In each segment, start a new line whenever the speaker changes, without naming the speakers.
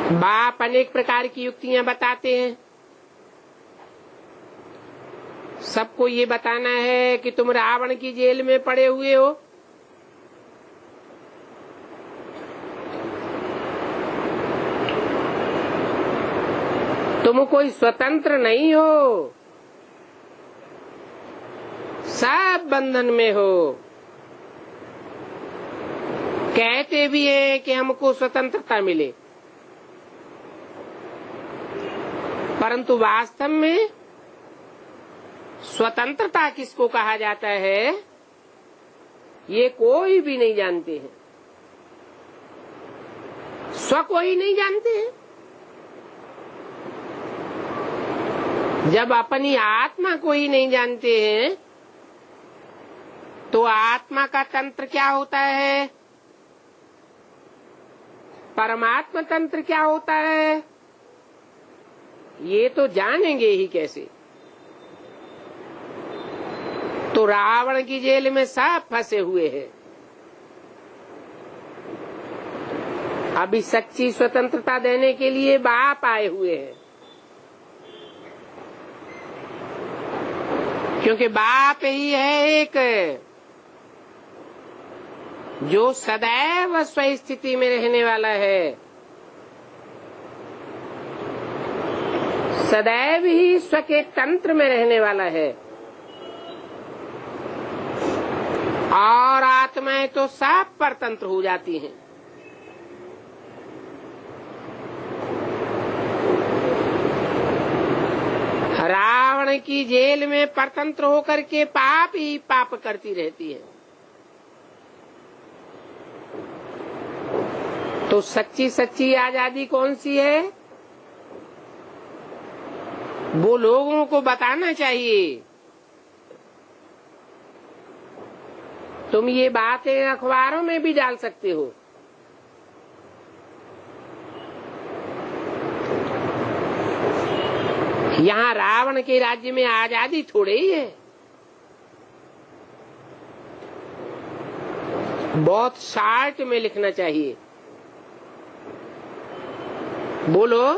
बाप अनेक प्रकार की युक्तियां बताते हैं। सबको ये बताना है कि तुम रावण की जेल में पड़े हुए हो, तुम कोई स्वतंत्र नहीं हो, सब बंधन में हो। कहते भी हैं कि हमको स्वतंत्रता मिले, परंतु वास्तव में स्वतंत्रता किसको कहा जाता है ये कोई भी नहीं जानते हैं। स्व को ही नहीं जानते हैं। जब अपनी आत्मा को ही नहीं जानते हैं तो आत्मा का तंत्र क्या होता है, परमात्मा तंत्र क्या होता है, ये तो जानेंगे ही कैसे। तो रावण की जेल में सब फंसे हुए हैं। अभी सच्ची स्वतंत्रता देने के लिए बाप आए हुए हैं, क्योंकि बाप ही है एक जो सदैव स्वस्थिति में रहने वाला है, सदैव ही स्व के तंत्र में रहने वाला है। और आत्माएं तो सब परतंत्र हो जाती हैं। रावण की जेल में परतंत्र होकर के पाप ही पाप करती रहती है। तो सच्ची सच्ची आजादी कौन सी है, वो लोगों को बताना चाहिए। तुम ये बातें अखबारों में भी डाल सकते हो, यहाँ रावण के राज्य में आजादी थोड़े ही है। बहुत शार्ट में लिखना चाहिए। बोलो,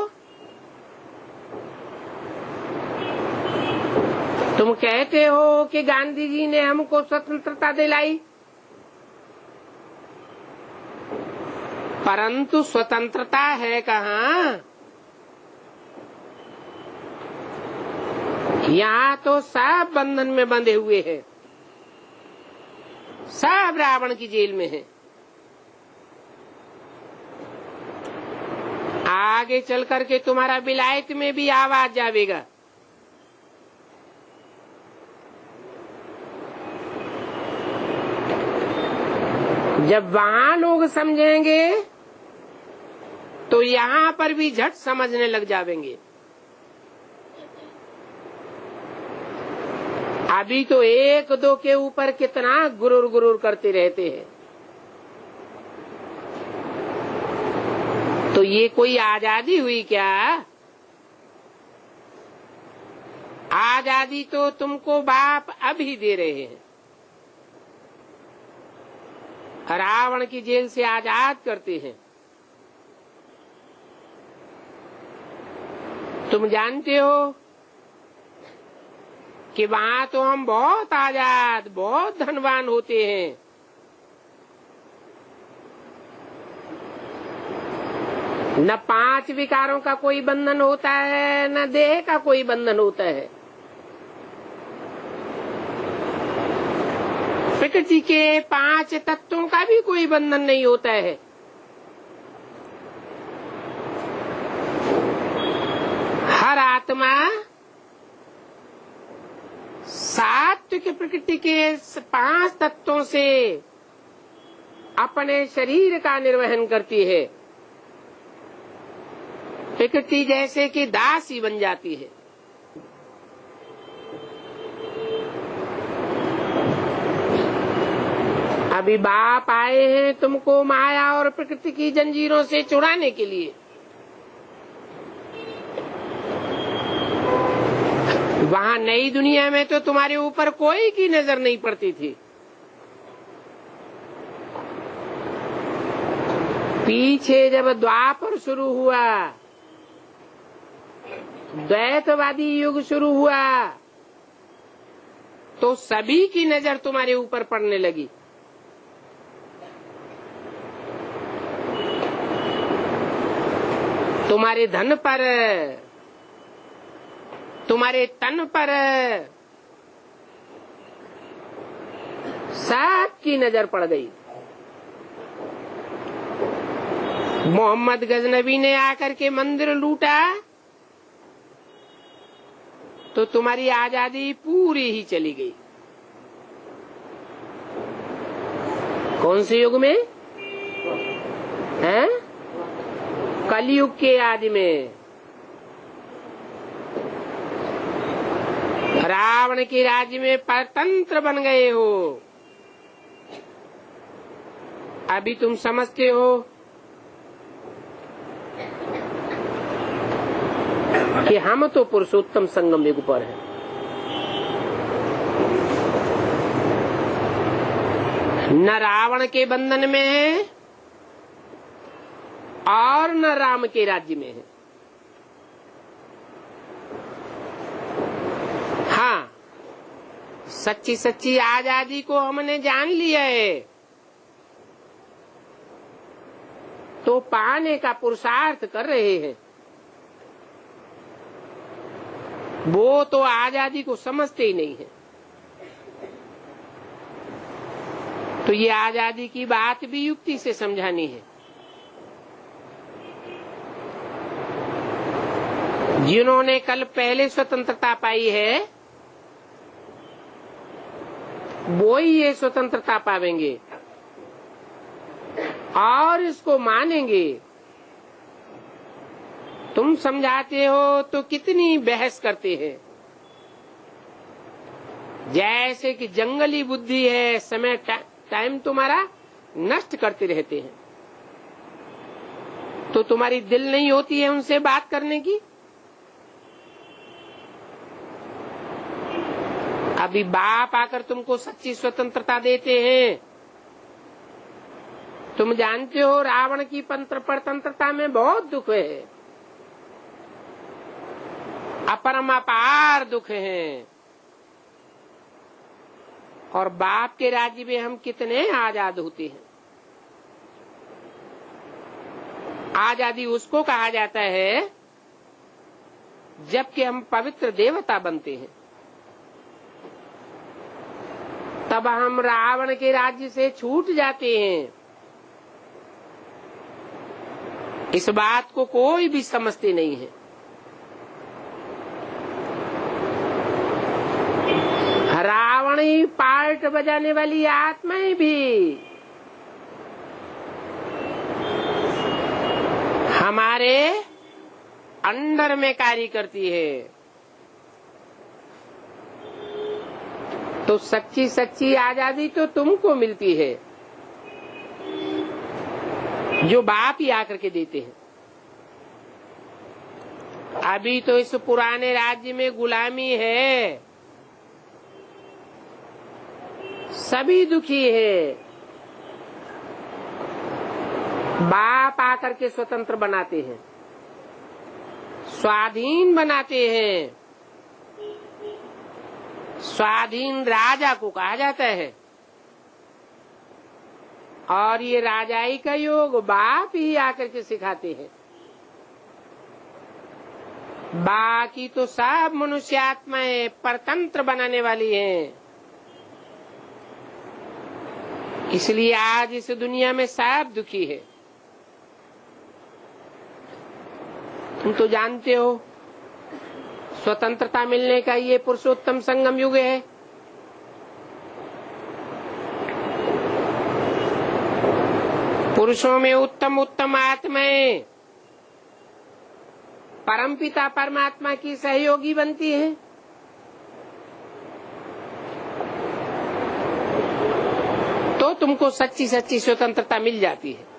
तुम कहते हो कि गांधी जी ने हमको स्वतंत्रता दिलाई, परंतु स्वतंत्रता है कहाँ? यहाँ तो सब बंधन में बंधे हुए हैं, सब रावण की जेल में हैं। आगे चल करके तुम्हारा विलायत में भी आवाज जावेगा। जब वहाँ लोग समझेंगे तो यहाँ पर भी झट समझने लग जावेंगे। अभी तो एक दो के ऊपर कितना गुरूर गुरूर करते रहते हैं। तो ये कोई आजादी हुई क्या? आजादी तो तुमको बाप अभी दे रहे हैं। रावण की जेल से आजाद करते हैं। तुम जानते हो कि वहाँ तो हम बहुत आजाद, बहुत धनवान होते हैं। न 5 विकारों का कोई बंधन होता है, न देह का कोई बंधन होता है। प्रकृति के 5 तत्वों का भी कोई बंधन नहीं होता है। हर आत्मा सात्विक प्रकृति के 5 तत्वों से अपने शरीर का निर्वहन करती है। प्रकृति जैसे कि दासी बन जाती है। अभी बाप आए हैं तुमको माया और प्रकृति की जंजीरों से छुड़ाने के लिए। वहाँ नई दुनिया में तो तुम्हारे ऊपर कोई की नजर नहीं पड़ती थी। पीछे जब द्वापर शुरू हुआ, द्वैतवादी युग शुरू हुआ, तो सभी की नजर तुम्हारे ऊपर पड़ने लगी। तुम्हारे धन पर, तुम्हारे तन पर सबकी नजर पड़ गई। मोहम्मद गजनबी ने आकर के मंदिर लूटा तो तुम्हारी आजादी पूरी ही चली गई। कौन से युग में? हैं? कलयुग के आदि में। रावण के राज्य में परतंत्र बन गए हो। अभी तुम समझते हो कि हम तो पुरुषोत्तम संगम युग पर हैं। न रावण के बंधन में है और न राम के राज्य में है। हाँ, सच्ची सच्ची आजादी को हमने जान लिया है तो पाने का पुरुषार्थ कर रहे हैं। वो तो आजादी को समझते ही नहीं है। तो ये आजादी की बात भी युक्ति से समझानी है। जिन्होंने कल पहले स्वतंत्रता पाई है वो ही ये स्वतंत्रता पावेंगे और इसको मानेंगे। तुम समझाते हो तो कितनी बहस करते हैं, जैसे कि जंगली बुद्धि है, समय टाइम तुम्हारा नष्ट करते रहते हैं। तो तुम्हारी दिल नहीं होती है उनसे बात करने की। अभी बाप आकर तुमको सच्ची स्वतंत्रता देते हैं। तुम जानते हो रावण की परतंत्रता में बहुत दुख है, अपरम अपार दुख है। और बाप के राज्य में हम कितने आजाद होते हैं। आजादी उसको कहा जाता है जबकि हम पवित्र देवता बनते हैं। तब हम रावण के राज्य से छूट जाते हैं। इस बात को कोई भी समझते नहीं है। रावण ही पार्ट बजाने वाली आत्माएं भी हमारे अंडर में कार्य करती है। तो सच्ची सच्ची आजादी तो तुमको मिलती है जो बाप ही आकर के देते हैं। अभी तो इस पुराने राज्य में गुलामी है, सभी दुखी है। बाप आकर के स्वतंत्र बनाते हैं, स्वाधीन बनाते हैं। स्वाधीन राजा को कहा जाता है। और ये राजाई का योग बाप ही आकर के सिखाते हैं। बाकी तो सब मनुष्य आत्माएं परतंत्र बनाने वाली हैं। इसलिए आज इस दुनिया में सब दुखी है। तुम तो जानते हो स्वतंत्रता मिलने का ये पुरुषोत्तम संगम युग है। पुरुषों में उत्तम उत्तम आत्माएं परमपिता परमात्मा की सहयोगी बनती है। तो तुमको सच्ची सच्ची स्वतंत्रता मिल जाती है।